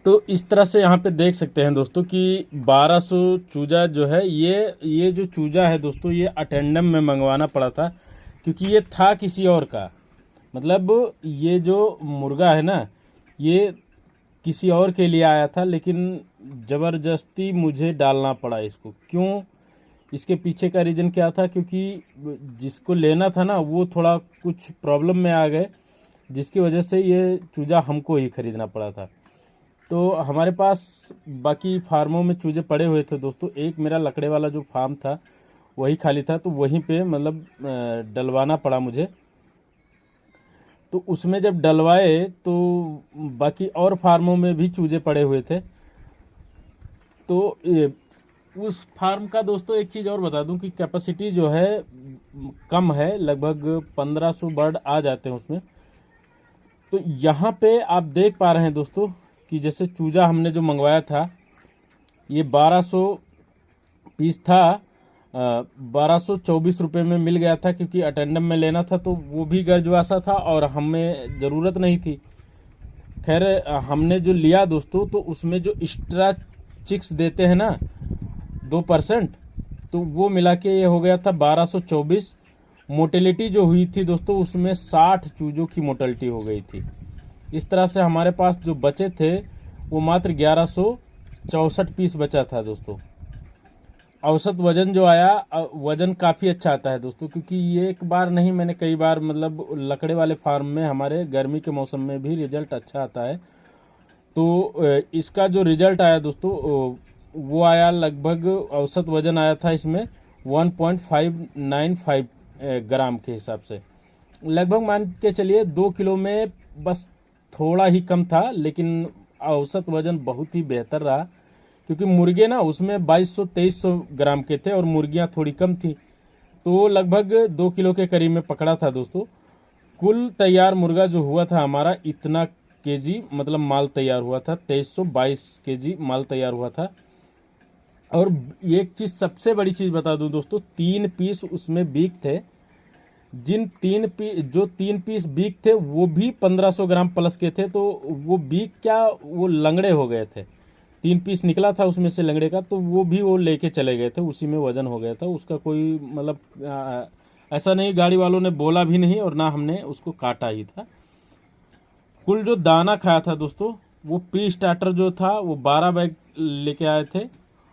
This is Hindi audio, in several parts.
तो इस तरह से यहाँ पे देख सकते हैं दोस्तों कि 1200 चूजा जो है, ये जो चूजा है दोस्तों, ये अटेंडम में मंगवाना पड़ा था क्योंकि ये था किसी और का। मतलब ये जो मुर्गा है ना, ये किसी और के लिए आया था, लेकिन ज़बरदस्ती मुझे डालना पड़ा इसको। क्यों? इसके पीछे का रीज़न क्या था? क्योंकि जिसको लेना था ना, वो थोड़ा कुछ प्रॉब्लम में आ गए, जिसकी वजह से ये चूजा हमको ही ख़रीदना पड़ा था। तो हमारे पास बाकी फार्मों में चूजे पड़े हुए थे दोस्तों। एक मेरा लकड़े वाला जो फार्म था वही खाली था, तो वहीं पे मतलब डलवाना पड़ा मुझे। तो उसमें जब डलवाए तो बाकी और फार्मों में भी चूजे पड़े हुए थे। तो उस फार्म का दोस्तों एक चीज़ और बता दूं कि कैपेसिटी जो है कम है, लगभग 1500 बर्ड आ जाते हैं उसमें। तो यहाँ पे आप देख पा रहे हैं दोस्तों कि जैसे चूजा हमने जो मंगवाया था, ये 1200 पीस था, 1224 रुपये में मिल गया था, क्योंकि अटेंडम में लेना था तो वो भी गर्जवासा था और हमें ज़रूरत नहीं थी। खैर हमने जो लिया दोस्तों, तो उसमें जो एक्स्ट्रा चिक्स देते हैं ना 2%, तो वो मिला के ये हो गया था 1224। मोटेलिटी जो हुई थी दोस्तों, उसमें 60 चूजों की मोटेलिटी हो गई थी। इस तरह से हमारे पास जो बचे थे वो मात्र 1164 पीस बचा था दोस्तों। औसत वज़न जो आया, वज़न काफ़ी अच्छा आता है दोस्तों, क्योंकि ये एक बार नहीं, मैंने कई बार, मतलब लकड़े वाले फार्म में हमारे गर्मी के मौसम में भी रिजल्ट अच्छा आता है। तो इसका जो रिजल्ट आया दोस्तों, वो आया लगभग, औसत वज़न आया था इसमें 1.595 ग्राम के हिसाब से। लगभग मान के चलिए 2 किलो में बस थोड़ा ही कम था, लेकिन औसत वज़न बहुत ही बेहतर रहा, क्योंकि मुर्गे ना उसमें 2200-2300 ग्राम के थे और मुर्गियां थोड़ी कम थी। तो लगभग 2 किलो के करीब में पकड़ा था दोस्तों। कुल तैयार मुर्गा जो हुआ था हमारा, इतना केजी मतलब माल तैयार हुआ था, 2322 केजी माल तैयार हुआ था। और एक चीज़, सबसे बड़ी चीज़ बता दूं दोस्तों, 3 पीस उसमें बीक थे। जिन 3 पीस बीक थे वो भी 1500 ग्राम प्लस के थे। तो वो बीक क्या, वो लंगड़े हो गए थे। 3 पीस निकला था उसमें से लंगड़े का, तो वो भी वो लेके चले गए थे, उसी में वजन हो गया था उसका। कोई मतलब ऐसा नहीं, गाड़ी वालों ने बोला भी नहीं और ना हमने उसको काटा ही था। कुल जो दाना खाया था दोस्तों, वो प्री स्टार्टर जो था वो 12 बैग लेके आए थे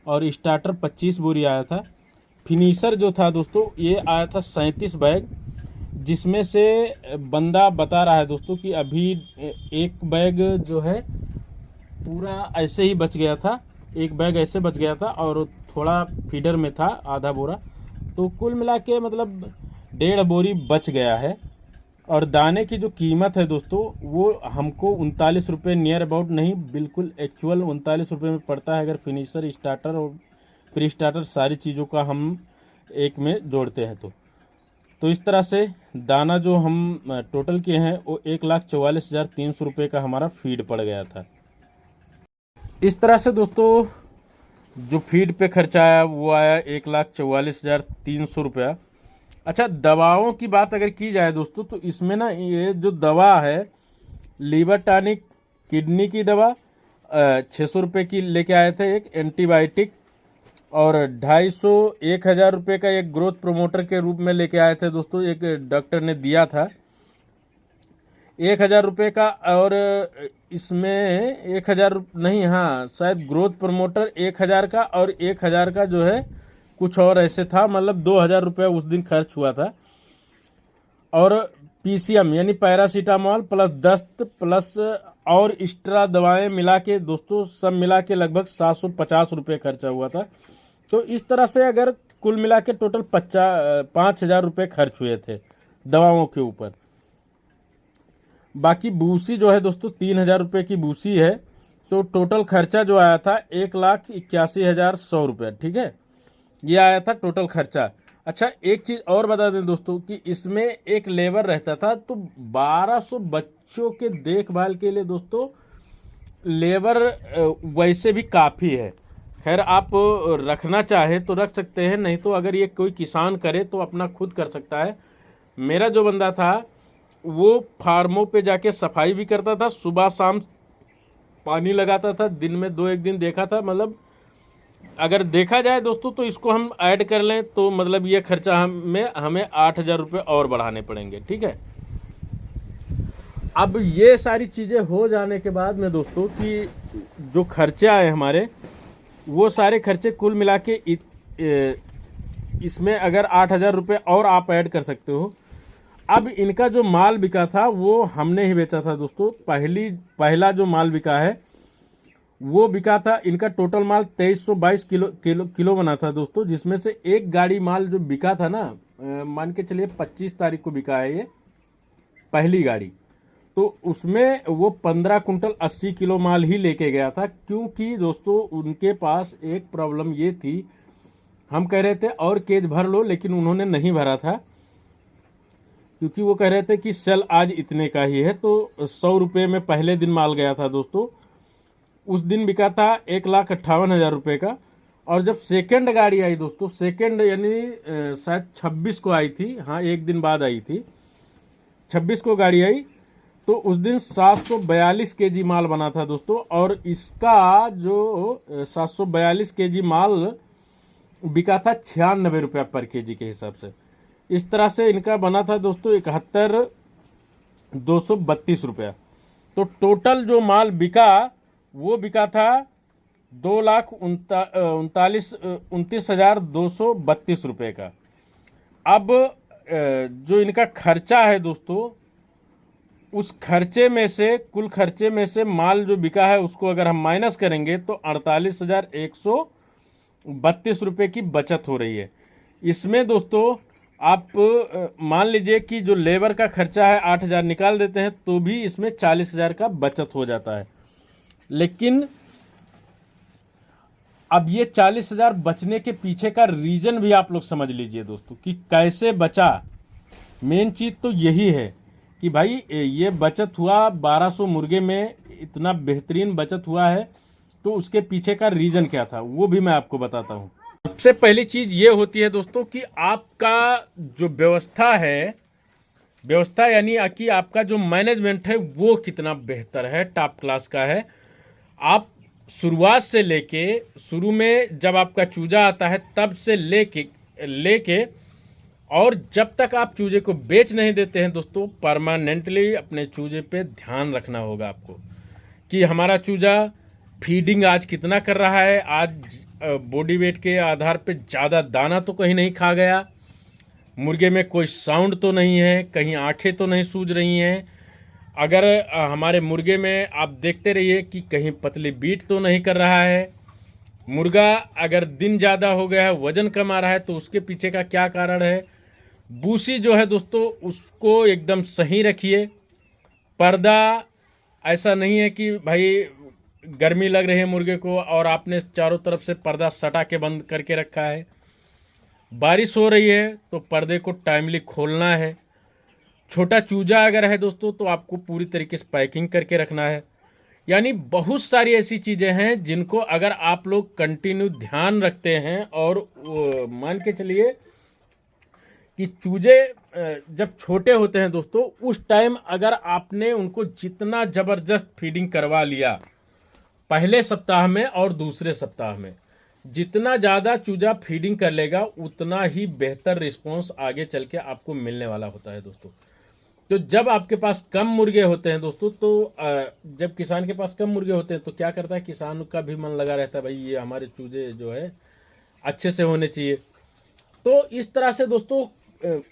और स्टार्टर 25 बोरी आया था। फिनिशर जो था दोस्तों, ये आया था 37 बैग, जिसमें से बंदा बता रहा है दोस्तों कि अभी एक बैग जो है पूरा ऐसे ही बच गया था, एक बैग ऐसे बच गया था और थोड़ा फीडर में था आधा बोरा। तो कुल मिला के मतलब 1.5 बोरी बच गया है। और दाने की जो कीमत है दोस्तों, वो हमको 39 रुपये नियर अबाउट नहीं, बिल्कुल एक्चुअल 39 रुपये में पड़ता है, अगर फिनिशर, स्टार्टर और प्री स्टार्टर सारी चीज़ों का हम एक में जोड़ते हैं तो इस तरह से दाना जो हम टोटल किए हैं वो 1,44,300 रुपये का हमारा फीड पड़ गया था। इस तरह से दोस्तों जो फीड पे खर्चा आया वो आया 1,44,300 रुपया। अच्छा, दवाओं की बात अगर की जाए दोस्तों, तो इसमें ना ये जो दवा है, लीवर टॉनिक, किडनी की दवा 600 रुपये की लेके आए थे, एक एंटीबायोटिक, और 250-1,000 रुपये का एक ग्रोथ प्रोमोटर के रूप में लेके आए थे दोस्तों, एक डॉक्टर ने दिया था 1,000 रुपये का। और इसमें 1,000 नहीं, हाँ शायद ग्रोथ प्रमोटर 1,000 का और 1,000 का जो है कुछ और ऐसे था, मतलब 2,000 रुपये उस दिन खर्च हुआ था। और पीसीएम यानी पैरासीटामॉल प्लस दस्त प्लस और एक्स्ट्रा दवाएं मिला के दोस्तों, सब मिला के लगभग 750 रुपये खर्चा हुआ था। तो इस तरह से अगर कुल मिला के टोटल 5,000 रुपये खर्च हुए थे दवाओं के ऊपर। बाकी भूसी जो है दोस्तों 3,000 रुपये की भूसी है, तो टोटल खर्चा जो आया था 1,81,100 रुपये। ठीक है, ये आया था टोटल खर्चा। अच्छा, एक चीज़ और बता दें दोस्तों कि इसमें एक लेबर रहता था, तो 1200 बच्चों के देखभाल के लिए दोस्तों लेबर वैसे भी काफ़ी है। खैर आप रखना चाहे तो रख सकते हैं, नहीं तो अगर ये कोई किसान करे तो अपना खुद कर सकता है। मेरा जो बंदा था वो फार्मों पे जाके सफाई भी करता था, सुबह शाम पानी लगाता था, दिन में 2-1 दिन देखा था। मतलब अगर देखा जाए दोस्तों तो इसको हम ऐड कर लें तो मतलब ये खर्चा हमें 8,000 रुपये और बढ़ाने पड़ेंगे। ठीक है, अब ये सारी चीज़ें हो जाने के बाद में दोस्तों कि जो खर्चे आए हमारे, वो सारे खर्चे कुल मिला के इसमें अगर 8,000 रुपये और आप ऐड कर सकते हो। अब इनका जो माल बिका था वो हमने ही बेचा था दोस्तों। पहला जो माल बिका है वो बिका था, इनका टोटल माल 2322 किलो बना था दोस्तों, जिसमें से एक गाड़ी माल जो बिका था ना, मान के चलिए 25 तारीख को बिका है ये पहली गाड़ी, तो उसमें वो 15 कुंटल 80 किलो माल ही लेके गया था। क्योंकि दोस्तों उनके पास एक प्रॉब्लम ये थी, हम कह रहे थे और केज भर लो, लेकिन उन्होंने नहीं भरा था, क्योंकि वो कह रहे थे कि सेल आज इतने का ही है। तो 100 रुपये में पहले दिन माल गया था दोस्तों, उस दिन बिका था 1,58,000 रुपये का। और जब सेकंड गाड़ी आई दोस्तों, सेकंड यानी शायद 26 को आई थी, हाँ एक दिन बाद आई थी, 26 को गाड़ी आई, तो उस दिन 742 केजी माल बना था दोस्तों। और इसका जो 742 केजी माल बिका था 96 रुपया पर केजी के हिसाब से। इस तरह से इनका बना था दोस्तों 71,232 रुपया। तो टोटल जो माल बिका वो बिका था 2,29,232 रुपये का। अब जो इनका खर्चा है दोस्तों, उस खर्चे में से, कुल खर्चे में से माल जो बिका है उसको अगर हम माइनस करेंगे तो 48,132 रुपये की बचत हो रही है। इसमें दोस्तों आप मान लीजिए कि जो लेबर का खर्चा है 8,000 निकाल देते हैं तो भी इसमें 40,000 का बचत हो जाता है। लेकिन अब ये 40,000 बचने के पीछे का रीजन भी आप लोग समझ लीजिए दोस्तों कि कैसे बचा। मेन चीज तो यही है कि भाई ये बचत हुआ 1200 मुर्गे में, इतना बेहतरीन बचत हुआ है, तो उसके पीछे का रीजन क्या था वो भी मैं आपको बताता हूँ। सबसे पहली चीज ये होती है दोस्तों कि आपका जो व्यवस्था है, व्यवस्था यानी कि आपका जो मैनेजमेंट है वो कितना बेहतर है, टॉप क्लास का है। आप शुरुआत से लेके, शुरू में जब आपका चूजा आता है तब से लेके और जब तक आप चूजे को बेच नहीं देते हैं दोस्तों, परमानेंटली अपने चूजे पे ध्यान रखना होगा आपको कि हमारा चूजा फीडिंग आज कितना कर रहा है, आज बॉडी वेट के आधार पे ज़्यादा दाना तो कहीं नहीं खा गया, मुर्गे में कोई साउंड तो नहीं है, कहीं आंखें तो नहीं सूज रही हैं, अगर हमारे मुर्गे में आप देखते रहिए कि कहीं पतली बीट तो नहीं कर रहा है, मुर्गा अगर दिन ज़्यादा हो गया है, वजन कम आ रहा है, तो उसके पीछे का क्या कारण है। बूसी जो है दोस्तों उसको एकदम सही रखिए। पर्दा ऐसा नहीं है कि भाई गर्मी लग रही है मुर्गे को और आपने चारों तरफ से पर्दा सटा के बंद करके रखा है। बारिश हो रही है तो पर्दे को टाइमली खोलना है। छोटा चूजा अगर है दोस्तों तो आपको पूरी तरीके से पैकिंग करके रखना है। यानी बहुत सारी ऐसी चीज़ें हैं जिनको अगर आप लोग कंटिन्यू ध्यान रखते हैं और मान के चलिए कि चूजे जब छोटे होते हैं दोस्तों, उस टाइम अगर आपने उनको जितना ज़बरदस्त फीडिंग करवा लिया पहले सप्ताह में और दूसरे सप्ताह में, जितना ज़्यादा चूजा फीडिंग कर लेगा उतना ही बेहतर रिस्पॉन्स आगे चल के आपको मिलने वाला होता है दोस्तों। तो जब आपके पास कम मुर्गे होते हैं दोस्तों, तो जब किसान के पास कम मुर्गे होते हैं तो क्या करता है, किसान का भी मन लगा रहता है भाई ये हमारे चूजे जो है अच्छे से होने चाहिए। तो इस तरह से दोस्तों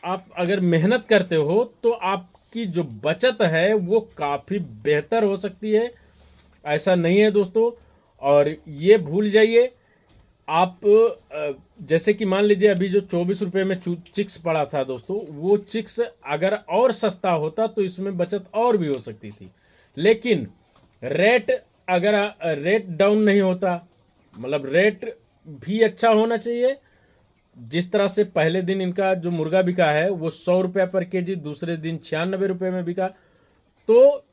आप अगर मेहनत करते हो तो आपकी जो बचत है वो काफ़ी बेहतर हो सकती है। ऐसा नहीं है दोस्तों, और ये भूल जाइए आप। जैसे कि मान लीजिए अभी जो 24 रुपये में चिक्स पड़ा था दोस्तों, वो चिक्स अगर और सस्ता होता तो इसमें बचत और भी हो सकती थी। लेकिन अगर रेट डाउन नहीं होता, मतलब रेट भी अच्छा होना चाहिए। जिस तरह से पहले दिन इनका जो मुर्गा बिका है वो 100 रुपया पर केजी, दूसरे दिन 96 रुपये में बिका, तो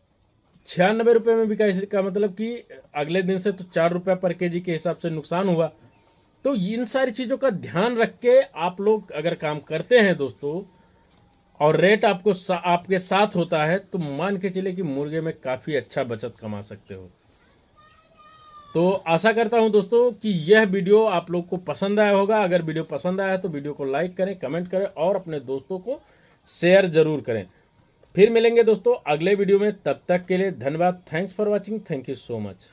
96 रुपये में बिका, इसका मतलब कि अगले दिन से तो 4 रुपया पर केजी के हिसाब से नुकसान हुआ। तो इन सारी चीज़ों का ध्यान रख के आप लोग अगर काम करते हैं दोस्तों और रेट आपके साथ होता है तो मान के चले कि मुर्गे में काफ़ी अच्छा बचत कमा सकते हो। तो आशा करता हूं दोस्तों कि यह वीडियो आप लोग को पसंद आया होगा। अगर वीडियो पसंद आया तो वीडियो को लाइक करें, कमेंट करें और अपने दोस्तों को शेयर जरूर करें। फिर मिलेंगे दोस्तों अगले वीडियो में, तब तक के लिए धन्यवाद। Thanks for watching, thank you so much.